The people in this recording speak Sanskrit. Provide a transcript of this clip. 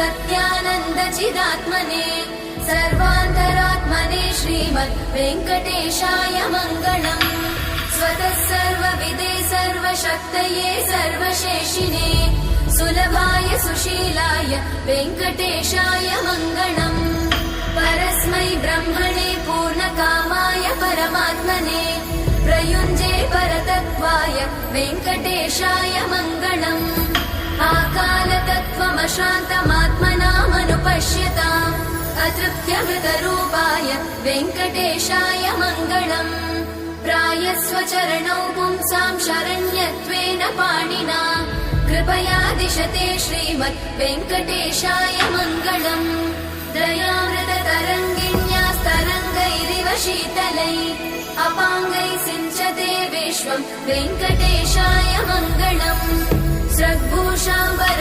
सत्यानन्दचिदात्मने सर्वान्तरात्मने श्रीमद् वेङ्कटेशाय मङ्गलम्। स्वतः सर्वविदे सर्वशक्तये सर्वशेषिने सुलभाय सुशीलाय वेङ्कटेशाय मङ्गलम्। परस्मै ब्रह्मणे पूर्णकामाय परमात्मने प्रयुञ्जे परतत्त्वाय वेङ्कटेशाय मङ्गलम्। आकालतत्त्वमशान्तमात्मनामनुपश्यताम् अतृप्त्यमृतरूपाय वेङ्कटेशाय मङ्गलम्। प्रायस्वचरणौ पुंसां शरण्यत्वेन पाणिना कृपया दिशते श्रीमद् वेङ्कटेशाय मङ्गलम्। दयामृततरङ्गिण्यास्तरङ्गैरिव शीतलै अपाङ्गैः सिञ्चते विश्वं वेङ्कटेशाय मङ्गलम्। स्रग्भूषाम्बर